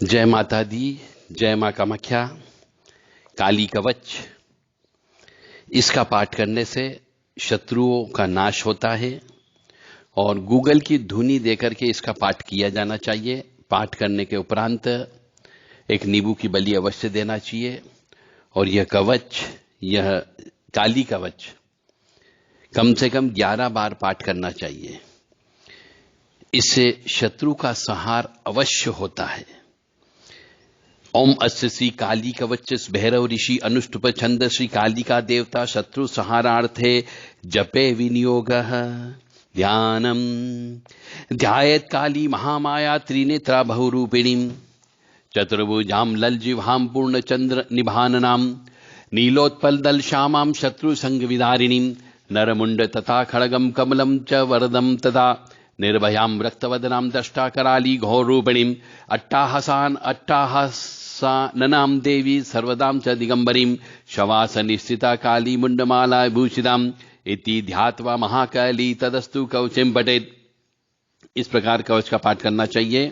जय माता दी, जय मां कामाख्या। काली कवच, इसका पाठ करने से शत्रुओं का नाश होता है और गूगल की धुनी देकर के इसका पाठ किया जाना चाहिए। पाठ करने के उपरांत एक नींबू की बलि अवश्य देना चाहिए और यह कवच, यह काली कवच कम से कम 11 बार पाठ करना चाहिए। इससे शत्रु का संहार अवश्य होता है। ओम अस्य श्री काली कवच भैरव ऋषि अनुष्टुप छंद श्री कालिका देवता शत्रु संहारार्थे जपे विनियोग ध्यानम ध्यायेत काली महामाया त्रिनेत्रा बहुरूपिणी चतुर्भुजाम ललजिह्वाम पूर्णचंद्र निभाननाम नीलोत्पल दल श्यामाम शत्रु संग विदारिणी नरमुंड तथा खड़गम कमलम च वरदम तथा निर्भयाम रक्तवदनाम दष्टा कराली घोरूपिणीम अट्टाहसान अट्टाहसाननाम देवी सर्वदाम च दिगंबरीम शवासन स्थिता काली मुंडमाला भूषिताम इति ध्यात्वा महाकाली तदस्तु कवचम पठेत। इस प्रकार कवच का पाठ करना चाहिए।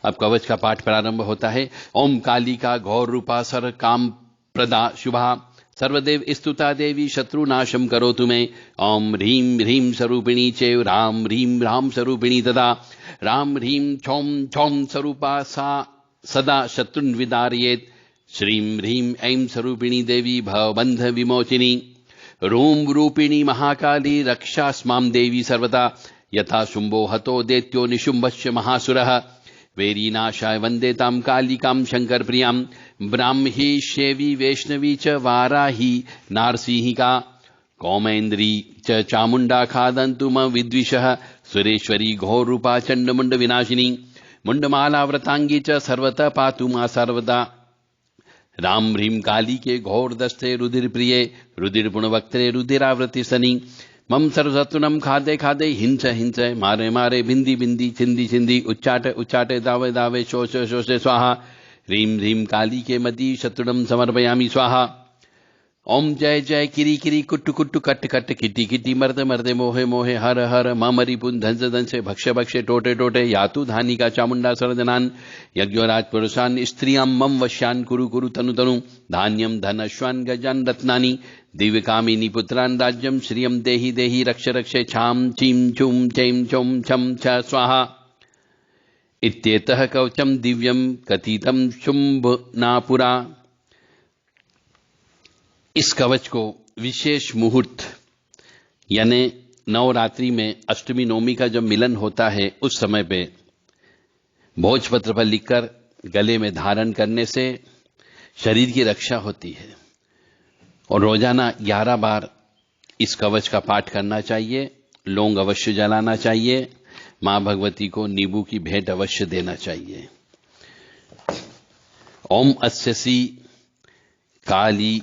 अब कवच का पाठ प्रारंभ होता है। ओम काली का घोर रूपा सर काम प्रदा शुभा सर्वदेव स्तुता देवी शत्रुनाशम करोतु मे। ओम ह्रीं ह्रीं स्वरूपिणी चैव राम ह्रीं राम स्वरूपिणी तदा राम ह्रीं छौं छौं स्वरूपा सा सदा शत्रुन् विदारयेत्। श्रीं ह्रीं ऐं स्वरूपिणी देवी भवबंध विमोचिनी रूम रूपिणी महाकाली रक्षास्मां देवी सर्वदा यथा शुंभो हतो दैत्यो निशुंभस्य महासुरः वेरीनाशाय वंदे तां कालिकां शंकर प्रियां ब्राह्मी शेवी वैष्णवी च वाराही नारसिंहिका कौमेन्द्री च चामुंडा खादन्तु म विद्विषः सुरेश्वरी घोरूपा चंडमुंड विनाशिनी मुंडमाला व्रतांगी च सर्वतः पातु मा सर्वदा। राम ह्रीं काली के घोर दस्ते रुधिर प्रिये रुधिर पुण्यवक्त्रे रुधिरावृति सनी मम सर्वशत्रुनम खादे खादे हिंस हिंस मारे मारे भिंदी भिंदी छिंदी छिंदी उच्चाटे उच्चाटे दावे दावे शोषे शोषे स्वाहा। ह्रीं ह्रीं काली के मदी शत्रुनम समर्पयामि स्वाहा। ओम जय जय किरी किरी कुट्टु कुट्टु कट्ट कट्ट किटी किटी मर्द मर्दे मोहे मोहे हर हर ममरी पुन धंस धंसे भक्ष्य भक्ष्य टोटे टोटे यातु धानी का चामुंडा सरदनान यज्ञराज पुरुषान स्त्रियां मम वश्यान कुरु कुरु तनु तनु धान्यम धन अश्वान गजान रत्नानि दिव्य कामिनी पुत्रान राज्यम श्रियम देहि देहि रक्ष रक्षे छाम चीम चुम चैम चौम छम छ स्वाहा। इत्येतः कवचम दिव्यम कथितम शुंभ नापुरा। इस कवच को विशेष मुहूर्त यानी नवरात्रि में अष्टमी नवमी का जब मिलन होता है उस समय पे भोजपत्र पर लिखकर गले में धारण करने से शरीर की रक्षा होती है और रोजाना 11 बार इस कवच का पाठ करना चाहिए। लौंग अवश्य जलाना चाहिए। मां भगवती को नींबू की भेंट अवश्य देना चाहिए। ओम अस्य श्री काली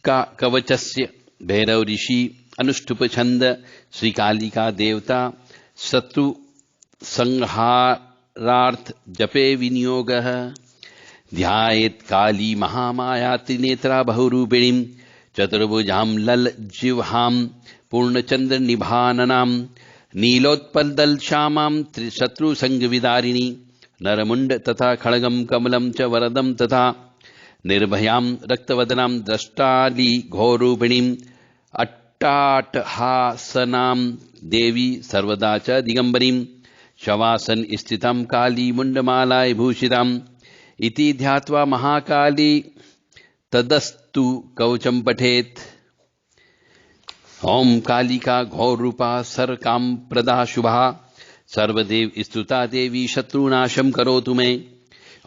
का कवचस्य भैरव ऋषि अनुष्टुप छंद श्री कालिका देवता शत्रु संहारार्थ जपे विनियोग ध्यायेत काली महामाया त्रिनेत्रा बहुरूपिणीं चतुर्भुजां लल जिह्वां पूर्णचंद्र निभाननां नीलोत्पल श्यामां शत्रु संग विदारिणी नरमुंड तथा खड़गम कमलम च वरदम तथा निर्भयां रक्तवदनां द्रष्टाली घोरूपिणीं अट्टाटहासनां देवी सर्वदा च दिगंबरीं शवासन स्थितां काली मुंडमालाय भूषितां इति ध्यात्वा महाकाली तदस्तु कवचम पठेत। ओम कालिका घोर रूपा सर काम प्रदा शुभा सर्वदेव स्तुता देवी शत्रुनाशम करोतु मे।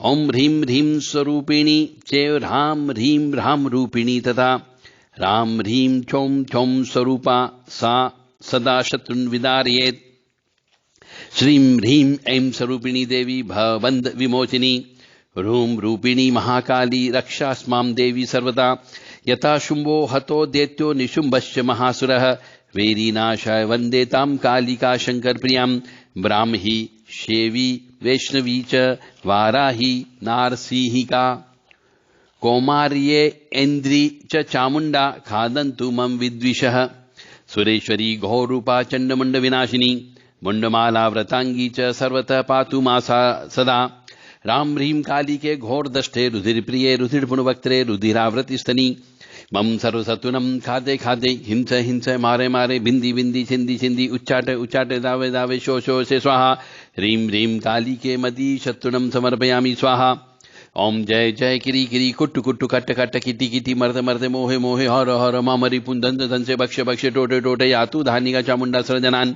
ओम ह्रीं ह्रीं स्वरूपिणी चैव राम ह्रीं राम रूपिणी तथा राम ह्रीं छौं छौं स्वरूपा सा सदा शत्रुन् विदारयेत्। श्रीं ह्रीं ऐं स्वरूपिणी देवी भवबंध विमोचिनी रूम रूपिणी महाकाली रक्षास्मां देवी सर्वदा यथा शुंभो हतो दैत्यो निशुंभस्य महासुरः वेरीनाशाय वंदे तां कालिका शंकर प्रियां ब्राह्मी शेवी वैष्णवी च वाराही नारसिंहिका कौमार्ये ऐन्द्री च चामुंडा खादन्तु मम विद्विषः सुरेश्वरी घोरूपा चंडमुंड विनाशिनी मुंडमाला व्रतांगी च सर्वतः पातु मा सदा। राम ह्रीं काली के घोर दष्टे रुधिर प्रिये रुधिर पुनवक्त्रे रुधिरावृति स्तनी मम सर्वसतुनम खादे खादे हिंस हिंस मारे मारे बिंदी बिंदी छिंदी छिंदी उच्चाटे उच्चाटे दावे दावे शो शो से स्वाहा ह्रीं ह्रीं काली के मदी शत्रुनम समर्पयामि स्वाहा ओम जय जय किरी किरी कुट्टु कुट्टु कट्ट कट्ट किटी किटी मर्द मर्द मोहे मोहे हर हर मामरी पुंदन धन से बक्ष बक्ष टोटे टोटे यातु धानिका चामुंडा सर्जनान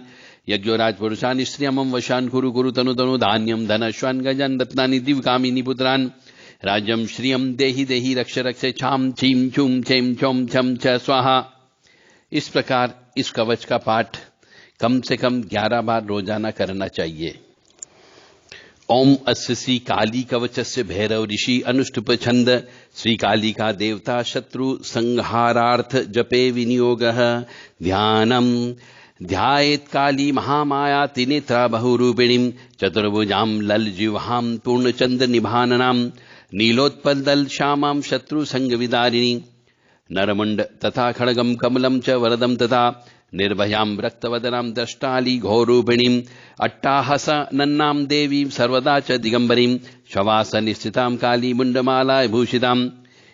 यज्ञोराज पुरुषान स्त्रियमं वशान कुरु कुरु तनु तनु धान्यम धनश्वान गजान रत्नानि दिव्यकामिनी पुत्रान राज्यम श्रियम देहि देहि रक्ष रक्ष छाम छीम छूम छेम छौम छम छ स्वाहा। इस प्रकार इस कवच का पाठ कम से कम 11 बार रोजाना करना चाहिए। ओम अस्य श्री काली कवचस्य भैरव ऋषि अनुष्टुप छंद श्री काली का देवता शत्रु संहारार्थ जपे विनियोगः ध्यानम ध्यायेत् काली महामाया त्रिनेत्रा बहुरूपिणीं चतुर्भुजां ललजिह्वां पूर्णचंद्र निभाननां नीलोत्पलदल श्यामां शत्रु संगविदारिणी नरमुंड तथा खड्गम कमलं च वरदं तथा निर्भयां रक्तवदनां दष्टाली घोरूपिणीं अट्टाहस नन्नां देवीं सर्वदा च दिगंबरीं शवासनिस्थितां काली मुंडमाला भूषिताम्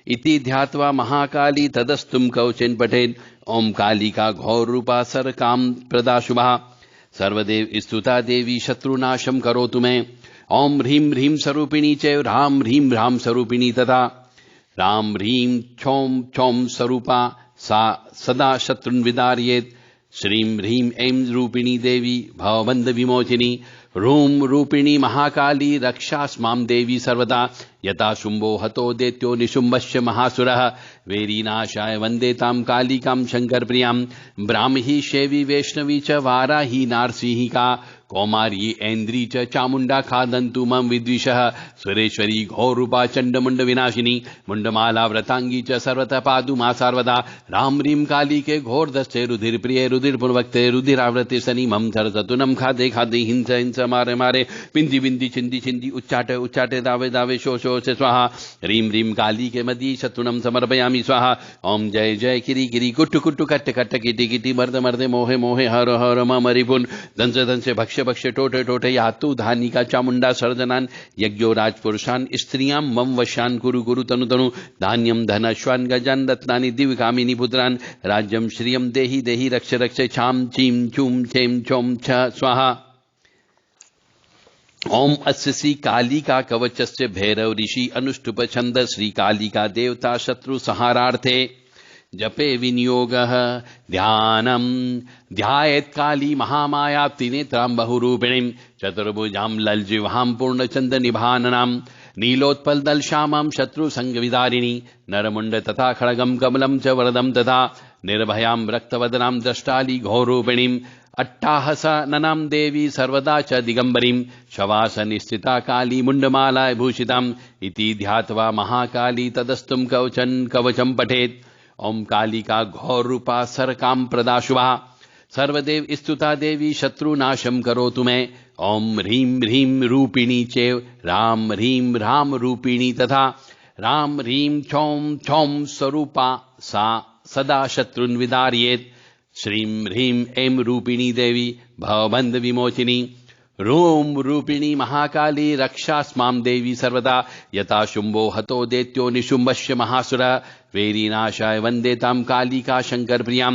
इति ध्यात्वा महाकाली तदस्तुम कवचेन पठेन ओम काली का घोर रूपा सर काम प्रदा शुभा सर्वदेव स्तुता देवी शत्रुनाशम करोतु मे ओम ह्रीं ह्रीं स्वरूपिणी च राम ह्रीं ह्रां स्वरूपिणी तथा राम ह्रीं छौं छौं स्वरूपा सा सदा शत्रुन् विदारयेत् श्रीं ह्रीं ऐं रूपिणी देवी भवबन्ध विमोचिनी रूम रूपिणी महाकाली रक्षास्मां देवी सर्वदा यथा शुंभो हतो दैत्यो निशुंभस्य महासुरः वेरीनाशाय वन्दे तां कालिकां शङ्करप्रियां ब्राह्मी शैवी वैष्णवी च वाराही नारसिंहिका कौमारी ऐन्द्री च चामुंडा खादन्तु मम विद्विषः सुरेश्वरी घोरूपा चंडमुंड विनाशिनी मुंडमाला व्रतांगी च सर्वतः पादु मा सर्वदा राम ह्रीं काली के घोर दस्ते रुधिर प्रिय रुधिर पुनवक्ते रुधिरावृति सनी मम सरसतुनम खादे खादे हिंस हिंस मारे मारे बिंदी बिंदी छिंदी छिंदी उच्चाटे उच्चाटे दावे दावे शो शो से स्वाहा ह्रीं ह्रीं काली के मदी शत्रुनम समर्पयामि स्वाहा ओम जय जय किरी किरी कुट्टु कुट्टु कट्ट कट्ट किटी किटी मर्द मर्दे मोहे मोहे हर हर मरिपुन धन से भक्ष भक्ष टोटे टोटे यातु धानिका चामुंडा सर्जनान यज्ञो राजपुरुषान स्त्रियां मम वशान कुरु कुरु तनु तनु धान्यम धनश्वान गजान रत्नानि दिव्यकामिनी पुत्रान राज्यम श्रियम देहि देहि रक्ष रक्ष छाम चीम छूम छेम छौम छ स्वाहा। ओम अस्य श्री काली का कवचस्य भैरव ऋषि अनुष्टुप छंद श्री काली का देवता शत्रु संहारार्थे जपे विनियोगः ध्यानम ध्यायेत् काली महामाया त्रिनेत्रां बहुरूपिणीं चतुर्भुजां ललजिह्वां पूर्णचंद्र निभाननां नीलोत्पलदल श्यामां शत्रु संगविदारिणी नरमुंड तथा खड्गं कमलं च वरदं तथा निर्भयां रक्तवदनां दष्टाली घोरूपिणीं अट्टाहस ननां देवी सर्वदा च दिगंबरीं शवासनिस्थिता काली मुंडमाला भूषिताम् इति ध्यात्वा महाकाली तदस्तुम कवचम पठेत् ओम काली का घोर रूपा सर काम प्रदा शुभा सर्वदेव स्तुता देवी शत्रुनाशम करोतु मे ओम ह्रीं ह्रीं रूपिणी चैव राम ह्रीं ह्रां रूपिणी तथा राम ह्रीं छौं छौं स्वरूपा सा सदा शत्रुन् विदारयेत् श्रीं ह्रीं ऐं रूपिणी देवी भवबन्ध विमोचिनी रूम रूपिणी महाकाली रक्षास्मां देवी सर्वदा यथा शुंभो हतो दैत्यो निशुंभस्य महासुरः वेरीनाशाय वन्दे तां कालिका शङ्करप्रियां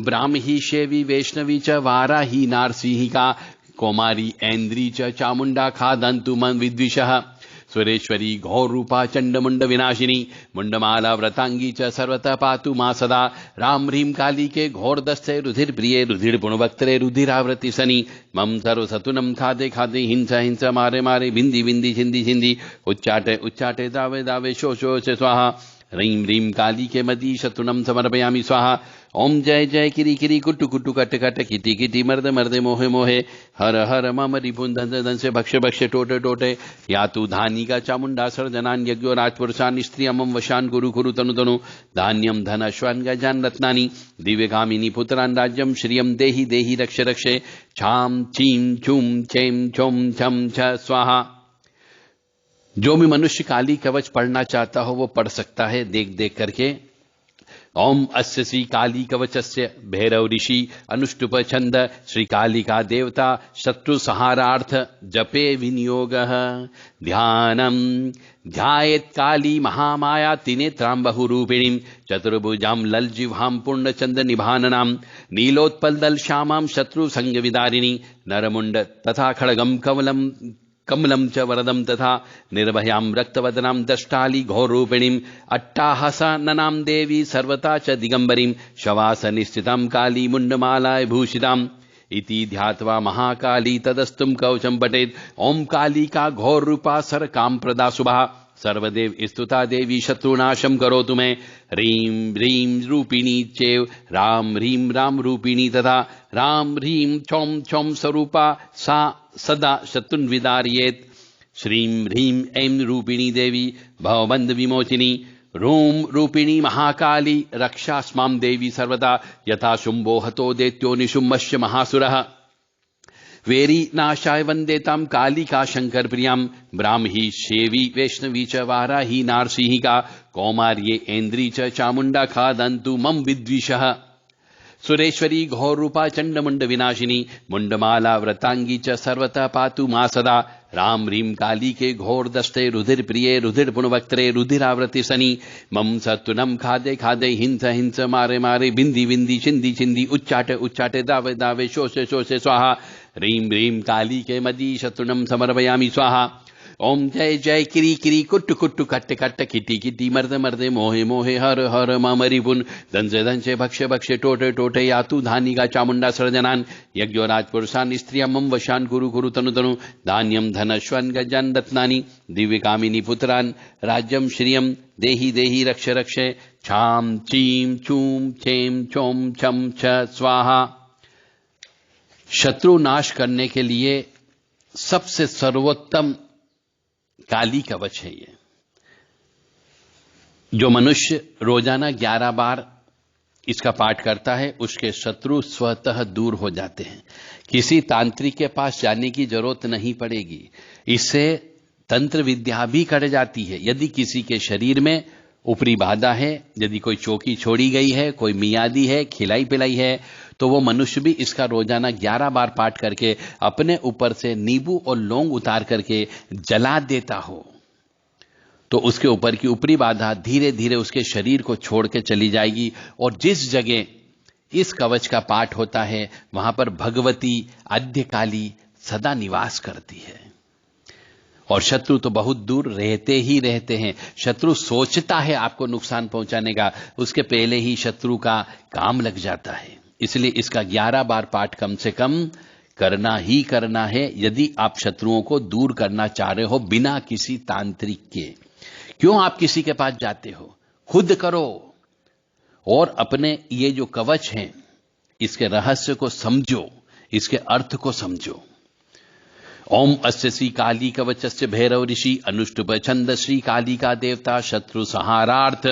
ब्राह्मी शैवी वैष्णवी च वाराही नारसिंहिका कौमारी ऐन्द्री च चामुंडा खादन्तु मम विद्विषः सुरेश्वरी घोरूपा चंडमुंड विनाशिनी मुंडमाला व्रतांगी च सर्वतः पातु मा सदा राम ह्रीं काली के घोर दस्ते रुधिर प्रिये रुधिर पुनवक्त्रे रुधिरावृति सनी मम सर्वसतुनम खादे खादे हिंस हिंस मारे मारे बिंदी बिंदी छिंदी छिंदी उच्चाटे उच्चाटे दावे दावे शो शो से स्वाहा ह्रीं ह्रीं काली के मदी शत्रुनम समर्पयामि स्वाहा ओम जय जय किरी किरी कुट्टु कुट्टु कट्ट कट्ट किटी किटी मर्द मर्दे मोहे मोहे हर हर मम रिपुन धन धन से भक्ष भक्ष टोटे टोटे यातु धानिका चामुंडा सर्जनान यज्ञो राजपुरुषान स्त्रियमं वशान कुरु कुरु तनु तनु धान्यम धनश्वान गजान रत्नानि दिव्यकामिनी पुत्रान राज्यम श्रियम देहि देहि रक्ष रक्षे छाम चीम छूम छेम छौम छम छ स्वाहा। जो भी मनुष्य काली कवच पढ़ना चाहता हो वो पढ़ सकता है देख देख करके। ओम अस्य श्री काली कवचस्य भैरव ऋषि अनुष्टुप छंद श्री कालिका देवता शत्रु संहारार्थ जपे विनियोगः ध्यानम ध्यायेत् काली महामाया त्रिनेत्रां बहुरूपिणीं चतुर्भुजां ललजिह्वां पूर्णचंद्र निभाननां नीलोत्पलदल श्यामां शत्रु संग विदारिणी नरमुंड तथा खड्गं कमलं च वरदं तथा निर्भयां रक्तवदनां दष्टाली घोररूपिणीं अट्टाहसाननां देवी सर्वता च दिगंबरीं शवासनिस्थितां काली मुंडमालाय भूषितां इति ध्यात्वा महाकाली तदस्तुं कवचं पठेत्। ओम काली का घोर रूपा सर काम प्रदा शुभा सर्वदेव स्तुता देवी शत्रुनाशम करोतु मे ह्रीं ह्रीं रूपिणी चैव राम ह्रीं राम रूपिणी तथा राम ह्रीं छौं छौं स्वरूपा सा सदा शत्रुन् विदारयेत्। श्रीं ह्रीं ऐं रूपिणी देवी भवबन्ध विमोचिनी रूम रूपिणी महाकाली रक्षास्मां देवी सर्वदा यथा शुंभो हतो दैत्यो निशुम्भस्य महासुरः वेरी नाशाय वंदेताम कालिका शंकर प्रियां ब्राह्मी शेवी वैष्णवी च वाराही नारसिंहिका कौमार्ये ऐन्द्री च चामुंडा खादन्तु मम विद्विषः सुरेश्वरी घोर रूपा चंडमुंड विनाशिनी मुंडमाला व्रतांगी च सर्वतः पातु मा सदा राम ह्रीं काली के घोर दस्ते रुधिर प्रिये रुधिर पुण्यवक्त्रे रुधिरावृति सनी मम सत्तुनम खादे खादे हिंस हिंस मारे मारे बिंदी बिंदी चिंदी चिंदी उच्चाटे उच्चाटे दावे दावे शोषे शोषे स्वाहा ह्रीं ह्रीं काली के मदी शत्रुनम समर्पयामि स्वाहा। ओम जय जय किरी किरी कुट्टु कुट्टु कट्टे कट्टे किटी किटी मर्दे मर्दे मोहे मोहे हर हर मामरी पुन दंसे दंसे भक्षे भक्षे टोटे टोटे यातु धानिका चामुंडा सर्जनान यज्ञो राजपुरुषान स्त्रियं मम वशान कुरु कुरु तनु तनु धान्यम धनश्वन गजान रत्नानि दिव्य कामिनी पुत्रान राज्यम श्रियम देहि देहि रक्ष रक्षे छाम चीम चूम छेम चोम छम छ स्वाहा। शत्रु नाश करने के लिए सबसे सर्वोत्तम काली कवच है ये, जो मनुष्य रोजाना 11 बार इसका पाठ करता है उसके शत्रु स्वतः दूर हो जाते हैं। किसी तांत्रिक के पास जाने की जरूरत नहीं पड़ेगी। इससे तंत्र विद्या भी कट जाती है। यदि किसी के शरीर में ऊपरी बाधा है, यदि कोई चौकी छोड़ी गई है, कोई मियादी है, खिलाई पिलाई है, तो वो मनुष्य भी इसका रोजाना 11 बार पाठ करके अपने ऊपर से नींबू और लौंग उतार करके जला देता हो तो उसके ऊपर की ऊपरी बाधा धीरे धीरे उसके शरीर को छोड़ के चली जाएगी और जिस जगह इस कवच का पाठ होता है वहां पर भगवती आद्यकाली सदा निवास करती है। और शत्रु तो बहुत दूर रहते ही रहते हैं। शत्रु सोचता है आपको नुकसान पहुंचाने का, उसके पहले ही शत्रु का काम लग जाता है। इसलिए इसका 11 बार पाठ कम से कम करना ही करना है यदि आप शत्रुओं को दूर करना चाह रहे हो बिना किसी तांत्रिक के। क्यों आप किसी के पास जाते हो? खुद करो और अपने ये जो कवच हैं इसके रहस्य को समझो, इसके अर्थ को समझो। ओम अस्य श्री काली कवचस्य भैरव ऋषि अनुष्टुप छंद श्री कालिका देवता शत्रु संहारार्थ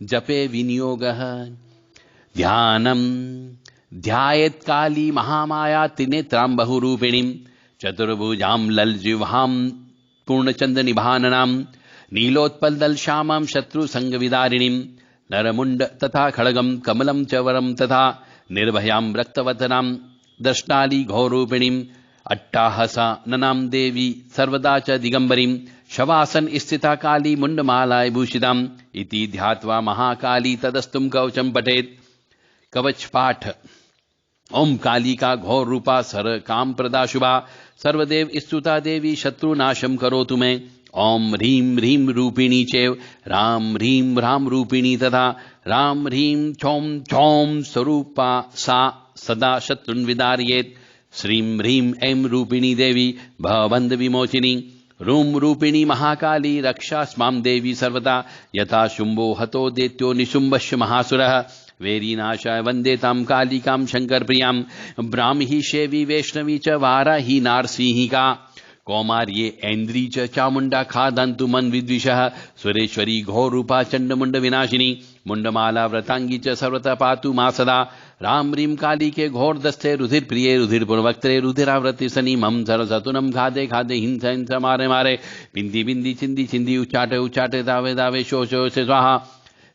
जपे विनियोगः ध्यानम ध्यायेत् काली महामाया त्रिनेत्रां बहुरूपिणीं चतुर्भुजां ललजिह्वां पूर्णचंद्र निभाननां नीलोत्पलदल श्यामां शत्रु संग विदारिणीं नरमुंड तथा खड्गं कमलं च वरं तथा निर्भयां रक्तवदनां दष्टाली घोरूपिणीं अट्टाहसाननां देवी सर्वदा च दिगंबरीं शवासन स्थिता काली मुंडमालाय भूषिताम् इति ध्यात्वा महाकाली तदस्तुं कवचं पठेत्। कवच पाठ। ओम काली का घोर रूपा सर काम प्रदा शुभा सर्वदेव स्तुता देवी शत्रुनाशम करोतु मे ओम ह्रीं ह्रीं रूपिणी चैव राम ह्रीं राम रूपिणी तथा राम ह्रीं छौं छौं स्वरूपा सा सदा शत्रुन् विदारयेत्। श्रीं ह्रीं ऐं रूपिणी देवी भवबन्ध विमोचिनी रूम रूपिणी महाकाली रक्षास्मां देवी सर्वदा यथा शुंभो हतो दैत्यो निशुम्भस्य महासुरः वेरीनाशाय वंदेतां कालिकां शंकर प्रियां ब्राह्मी शेवी वैष्णवी च वाराही नारसिंहिका कौमार्ये ऐन्द्री च चामुंडा खादन्तु मन विद्विषः सुरेश्वरी घोर रूपा चंडमुंड विनाशिनी मुंडमाला व्रतांगी च सर्वतः पातु मा सदा। राम ह्रीं काली के घोर दस्ते रुधिर प्रिये रुधिर पुण्यवक्त्रे रुधिरावृति सनी मम सरसतुनम खादे खादे हिंस हिंस मारे मारे बिंदी बिंदी चिंदी चिंदी उच्चाटे उच्चाटे दावे दावे शो शो से स्वाहा।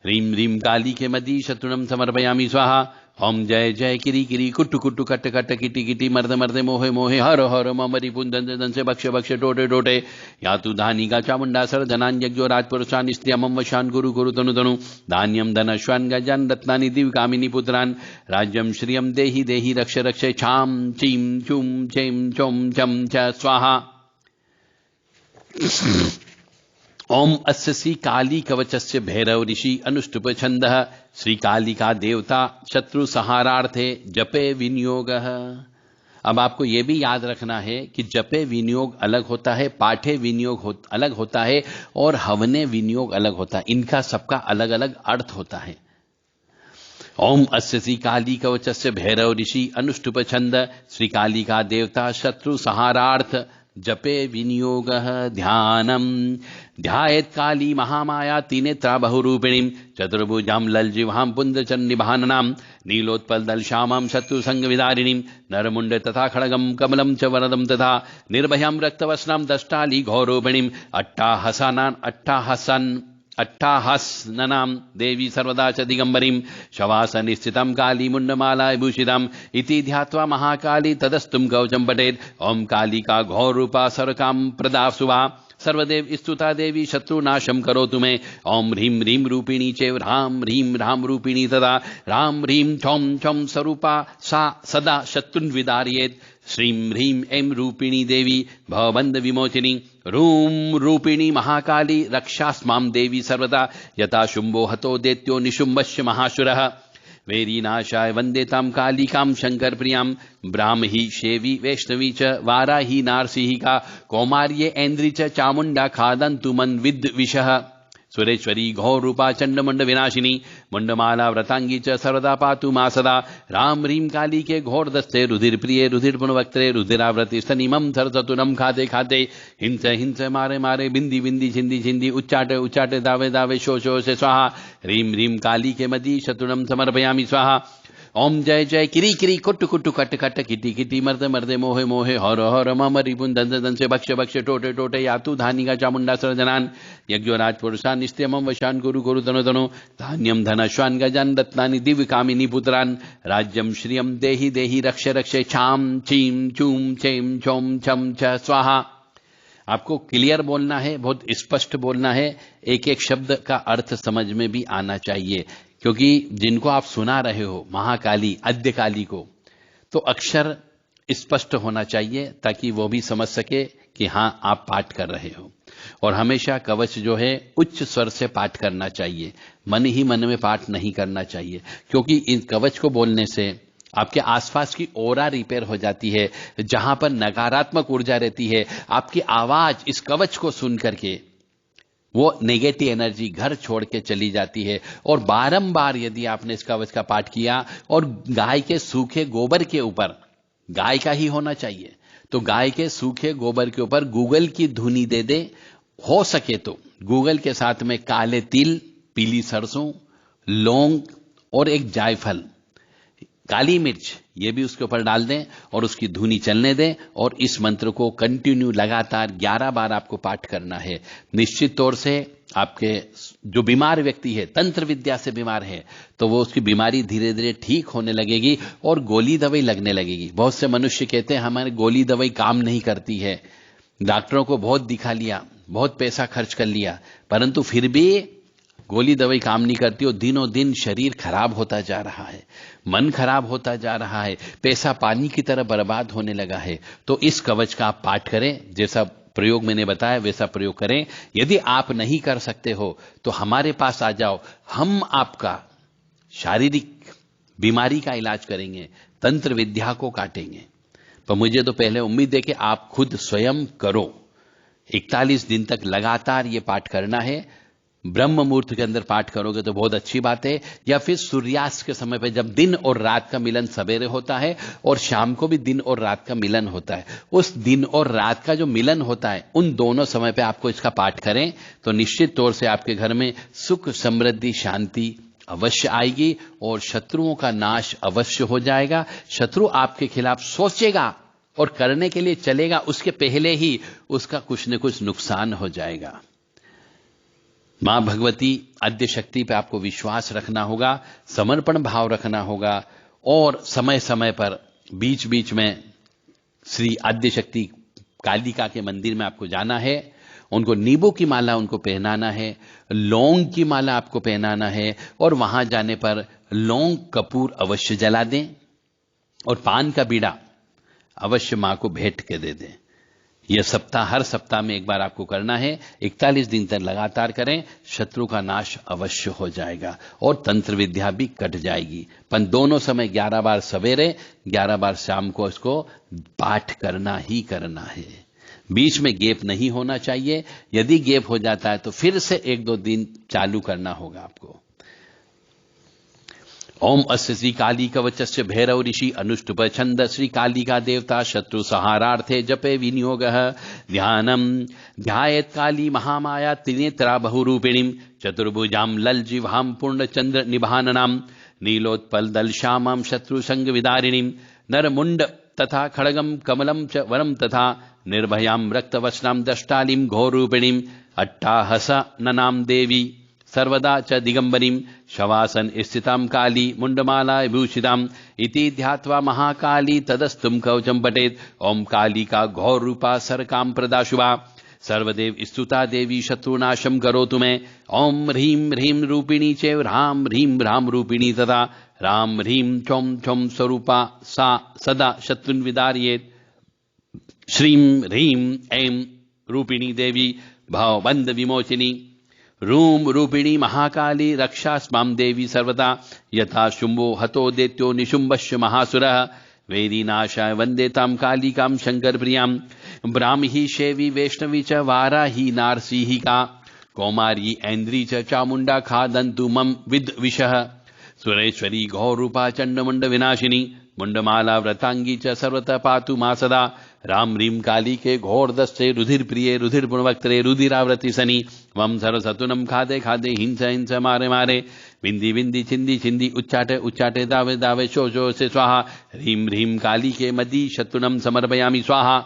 ह्रीं ह्रीं काली के मदी शत्रुनम समर्पयामि स्वाहा। ओम जय जय किरी किरी कुट्टु कुट्टु कट्ट कट्ट किटी किटी मर्दे मर्दे मोहे मोहे हर हर ममरी पुंदन दंसे बक्ष बक्ष टोटे टोटे या तु धानिका चामुंडा सर धनान यज्ञो राजपुरुषान स्त्रियमं वशान गुरु गुरु तनु तनु धान्यम धनश्वान गजान रत्नानि दिव्यकामिनी पुत्रान राज्यम श्रियम देहि देहि रक्ष रक्ष छाम चीम चुम चेम चोम चम च स्वाहा। ओम अस्य श्री काली कवचस्य भैरव ऋषि अनुष्टुप छंद श्री कालिका देवता शत्रु संहारार्थे जपे विनियोग। अब आपको यह भी याद रखना है कि जपे विनियोग अलग होता है, पाठे विनियोग अलग होता है और हवने विनियोग अलग होता है। इनका सबका अलग अलग अर्थ होता है। ओम अस्य श्री काली कवचस्य भैरव ऋषि अनुष्टुप छंद श्री कालिका देवता शत्रु संहारार्थ जपे विनियोग ध्यानम ध्यायेत् काली महामाया तीनेत्रा बहुरूपिणीं चतुर्भुजां ललजिह्वां पुंडचन्निभाननां नीलोत्पलदल श्यामां शत्रुसंग विदारिणीं नरमुंड तथा खड्गं कमलं च वरदं तथा निर्भयां रक्तवस्त्रां दष्टाली घोरूपिणीं अट्टाहसननां देवी सर्वदा च दिगंबरीं शवासने स्थितं काली मुंडमाला भूषिताम् इति ध्यात्वा महाकाली तदस्तुं कवचं पठेत्। ओम कालिका घोररूपा सर्वकां प्रदा शुभा सर्वदेव स्तुता देवी शत्रुनाशं करोतु मे। ओम ह्रीं ह्रीं रूपिणी चैव ह्रीं राम रूपिणी तदा राम ह्रीं छौं छौं स्वरूपा सा सदा शत्रुन् विदारयेत्। श्रीं ह्रीं ऐं रूपिणी देवी भवबन्ध विमोचिनी रूं रूपिणी महाकाली रक्षास्मां देवी सर्वदा यथा शुंभो हतो दैत्यो निशुम्भस्य महासुरः वैरीनाशाय वन्देतां कालिकां शंकर प्रियां ब्राह्मी शेवी वैष्णवी च वाराही नारसिंहिका कौमार्ये ऐन्द्री च चामुंडा खादन्तु मन्विद् विषः सुरेश्वरी घोर रूपा चंडमुंड विनाशिनी मुंडमाला व्रतांगी च सर्वदा पातु मा सदा। राम ह्रीं काली के घोर दस्ते रुधिर प्रिय रुधिर पुनवक्त्रे रुधिराव्रति स्तनिमं सरसतुनम खाते खाते हिंस हिंस मारे मारे बिंदी बिंदी छिंदी छिंदी उच्चाटे उच्चाटे दावे दावे शो शो से स्वाहा। ह्रीं ह्रीं काली के मदी शतुनम समर्पयामि स्वाहा। ओम जय जय किरी किरी कुट्टु कुट्टु कट्ट कट्ट किटी किटी मर्दे मर्दे मोहे मोहे हर हर मम रिपुन दंसे दंसे बक्ष बक्ष टोटे टोटे यातु धानिका चामुंडा सर्जनान यज्ञो राजपुरुषान निस्त्यमं वशान गुरु गुरु तनु तनु धान्यम धनश्वान गजान रत्नानि दिव्य कामिनी पुत्रान राज्यम श्रियम देहि देहि रक्ष रक्ष छाम चीम चूम चेम चोम छम छ स्वाहा। आपको क्लियर बोलना है, बहुत स्पष्ट बोलना है, एक एक शब्द का अर्थ समझ में भी आना चाहिए, क्योंकि जिनको आप सुना रहे हो महाकाली आद्य काली को, तो अक्षर स्पष्ट होना चाहिए ताकि वो भी समझ सके कि हाँ आप पाठ कर रहे हो। और हमेशा कवच जो है उच्च स्वर से पाठ करना चाहिए, मन ही मन में पाठ नहीं करना चाहिए, क्योंकि इन कवच को बोलने से आपके आसपास की ओरा रिपेयर हो जाती है। जहां पर नकारात्मक ऊर्जा रहती है, आपकी आवाज इस कवच को सुन करके वो नेगेटिव एनर्जी घर छोड़ के चली जाती है। और बारंबार यदि आपने इस कवच का पाठ किया और गाय के सूखे गोबर के ऊपर, गाय का ही होना चाहिए, तो गाय के सूखे गोबर के ऊपर गूगल की धुनी दे दे, हो सके तो गूगल के साथ में काले तिल, पीली सरसों, लौंग और एक जायफल, काली मिर्च, ये भी उसके ऊपर डाल दें और उसकी धुनी चलने दें। और इस मंत्र को कंटिन्यू लगातार 11 बार आपको पाठ करना है। निश्चित तौर से आपके जो बीमार व्यक्ति है, तंत्र विद्या से बीमार है, तो वो उसकी बीमारी धीरे धीरे ठीक होने लगेगी और गोली दवाई लगने लगेगी। बहुत से मनुष्य कहते हैं हमारी गोली दवाई काम नहीं करती है, डॉक्टरों को बहुत दिखा लिया, बहुत पैसा खर्च कर लिया, परंतु फिर भी गोली दवाई काम नहीं करती और दिनों दिन शरीर खराब होता जा रहा है, मन खराब होता जा रहा है, पैसा पानी की तरह बर्बाद होने लगा है। तो इस कवच का आप पाठ करें, जैसा प्रयोग मैंने बताया वैसा प्रयोग करें। यदि आप नहीं कर सकते हो तो हमारे पास आ जाओ, हम आपका शारीरिक बीमारी का इलाज करेंगे, तंत्र विद्या को काटेंगे। पर मुझे तो पहले उम्मीद है कि आप खुद स्वयं करो। 41 दिन तक लगातार ये पाठ करना है। ब्रह्म मुहूर्त के अंदर पाठ करोगे तो बहुत अच्छी बात है, या फिर सूर्यास्त के समय पे जब दिन और रात का मिलन सवेरे होता है और शाम को भी दिन और रात का मिलन होता है, उस दिन और रात का जो मिलन होता है उन दोनों समय पे आपको इसका पाठ करें तो निश्चित तौर से आपके घर में सुख समृद्धि शांति अवश्य आएगी और शत्रुओं का नाश अवश्य हो जाएगा। शत्रु आपके खिलाफ सोचेगा और करने के लिए चलेगा, उसके पहले ही उसका कुछ न कुछ नुकसान हो जाएगा। मां भगवती आद्य शक्ति पे आपको विश्वास रखना होगा, समर्पण भाव रखना होगा और समय समय पर बीच बीच में श्री आद्य शक्ति कालिका के मंदिर में आपको जाना है, उनको नींबू की माला उनको पहनाना है, लौंग की माला आपको पहनाना है और वहां जाने पर लौंग कपूर अवश्य जला दें और पान का बीड़ा अवश्य मां को भेंट के दे दें। यह सप्ताह हर सप्ताह में एक बार आपको करना है, 41 दिन तक लगातार करें, शत्रु का नाश अवश्य हो जाएगा और तंत्र विद्या भी कट जाएगी। पर दोनों समय 11 बार सवेरे 11 बार शाम को इसको पाठ करना ही करना है, बीच में गैप नहीं होना चाहिए। यदि गैप हो जाता है तो फिर से 1-2 दिन चालू करना होगा आपको। ओम अस्य श्री काली कवचस्य भैरव ऋषि अनुष्टुप छंद श्री कालिका देवता शत्रु संहारार्थे जपे विनियोगः ध्यानम ध्यायेत् काली महामाया त्रिनेत्रा बहुरूपिणीं चतुर्भुजां ललजिह्वां पूर्णचंद्र निभाननां नीलोत्पल दल श्यामां शत्रु संग विदारिणीं नरमुंड तथा खड्गम कमलम च वरम तथा निर्भयां रक्तवसनां दष्टालीं घोरूपिणीं अट्टाहस ननां देवी सर्वदा च दिगंबरीं शवासन स्थितां काली मुंडमाला विभूषितां इति ध्यात्वा महाकाली तदस्तुं कवचं पठेत्। ओम कालिका घोर रूपा सरकां प्रदा शुभा सर्वदेव स्तुता देवी शत्रुनाशं करोतु मे। ओम ह्रीं ह्रीं रूपिणी चैव ह्रां ह्रीं ह्रां रूपिणी तथा रां ह्रीं चौं चौं स्वरूपा सा सदा शत्रुन् विदारयेत्। श्रीं ह्रीं ऐं रूपिणी देवी भवबन्ध विमोचिनी रूम रूपिणी महाकाली रक्षास्मां देवी सर्वदा यथा शुंभो हतो दैत्यो निशुंभस्य महासुरः वेदीनाशाय वन्दे तां कालिकां शङ्करप्रियां ब्राह्मी शैवी वैष्णवी च वाराही नारसिंहिका कौमारी ऐन्द्री च चामुण्डा खादन्तु मम विद्विषः सुरेश्वरी घोरूपा चण्डमुण्ड विनाशिनी मुंडमाला व्रतांगी च सर्वतः पातु मा सदा। राम रीम काली के घोर दस्ते रुधिर प्रिय रुधिर पुणवक्त्रे रुधिरावृति सनी वम सरसतुनम खादे खादे हिंस हिंस मारे मारे विंदी विंदी छिंदी छिंदी उच्चाटे उच्चाटे दावे दावे शो शो से स्वाहा। ह्रीं ह्रीं काली के मदी शतुनम समर्पयामि स्वाहा।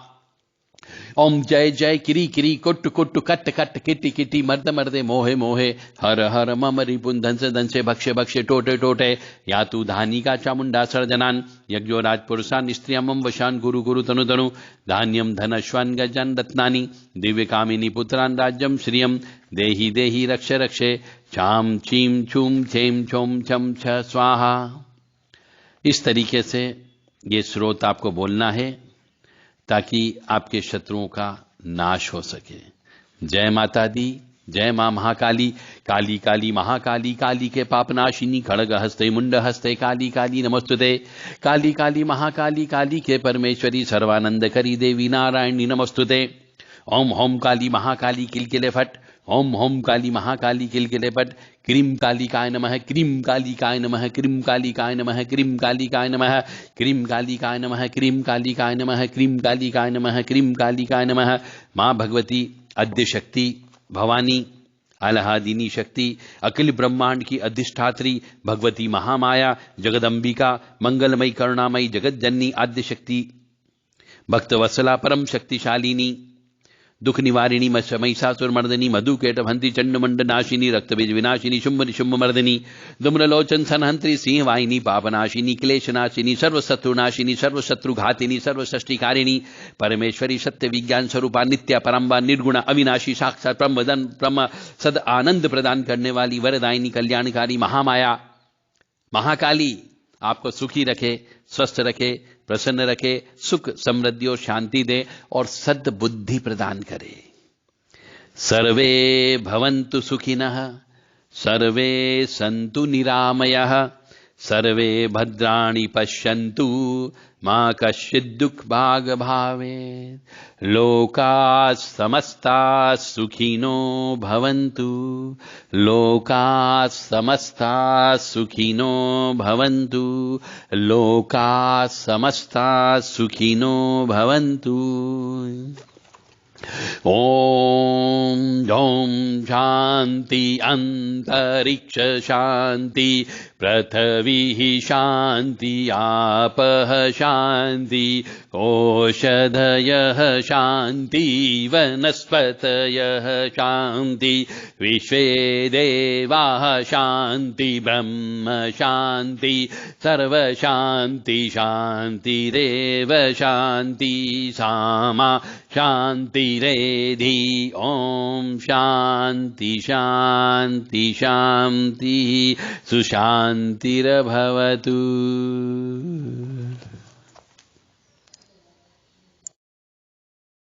ओम जय जय किरी किरी कुट्टु कुट्टु कट्ट कट्ट किट्टी किट्टी मर्द मर्दे मोहे मोहे हर हर मम रिपुन धंसे धंसे भक्षे भक्षे टोटे टोटे या तू धानी का चामुंडा सर्जनान यज्ञो राजपुरुषान स्त्रियमम वशान गुरु गुरु तनु तनु धान्यम धनश्वान गजन रत्नानि दिव्य कामिनी पुत्रान राज्यम श्रियम देहि देहि रक्षे रक्षे चाम चीम चूम छेम छोम छम छ स्वाहा। इस तरीके से ये स्रोत आपको बोलना है ताकि आपके शत्रुओं का नाश हो सके। जय माता दी, जय मां महाकाली। काली काली महाकाली काली के पापनाशिनी खड़ग हस्ते मुंड हस्ते काली काली नमस्तुते। काली काली महाकाली काली के परमेश्वरी सर्वानंद करी देवी नारायणी नमस्तुते। ओम होम काली महाकाली किलकिले फट ओम होम काली महाकाली किलकिले फट। क्रीम कालिकाय नमः क्रीम कालिकाय नमः क्रीम कालिकाय नमः क्रीम कालिकाय नमः क्रीम कालिकाय नमः क्रीम कालिकाय नमः क्रीम कालिकाय नमः क्रीम कालिकाय नमः। मां भगवती आद्य शक्ति भवानी आह्लादिनी शक्ति अखिल ब्रह्मांड की अधिष्ठात्री भगवती महामाया जगदंबिका मंगलमयी करुणामयी जगत जननी आद्य शक्ति भक्तवत्सला परम शक्तिशालिनी दुख निवारिणी महिषासुर मर्दिनी मधुकेट हंत्री चंडमंड नाशिनी रक्तबीज विनाशिनी शुंभ निशुंभ मर्दिनी धूम्रलोचन सनहंत्री सिंह वाहिनी पापनाशिनी क्लेशनाशिनी सर्वशत्रुनाशिनी सर्वशत्रुघातिनी सर्वषष्टिकारिणी परमेश्वरी सत्य विज्ञान स्वरूपा नित्य परम्बा निर्गुण अविनाशी साक्षात ब्रह्म सद आनंद प्रदान करने वाली वरदायिनी कल्याणकारी महामाया महाकाली आपको सुखी रखे, स्वस्थ रखे, प्रसन्न रखे, सुख समृद्धि और शांति दे और सद्बुद्धि प्रदान करे। सर्वे भवन्तु सुखिनः, सर्वे सन्तु निरामयः, सर्वे भद्राणि पश्यन्तु मा कश्चित् दुःखभाग् भवेत्। लोकाः समस्ताः सुखिनो भवन्तु, लोकाः समस्ताः सुखिनो भवन्तु, लोकाः समस्ताः सुखिनो भवन्तु। ओम ओम शांति अंतरिक्ष शांति पृथ्वी शांति आपः शांति ओषधयः शान्ति वनस्पतयः शान्ति विश्वे देवाः शान्ति ब्रह्म शान्ति सर्वशान्ति शान्तिरेव शान्ति सामा शान्तिरेधि ॐ शान्ति शान्ति शान्ति सुशान्तिरभवतु।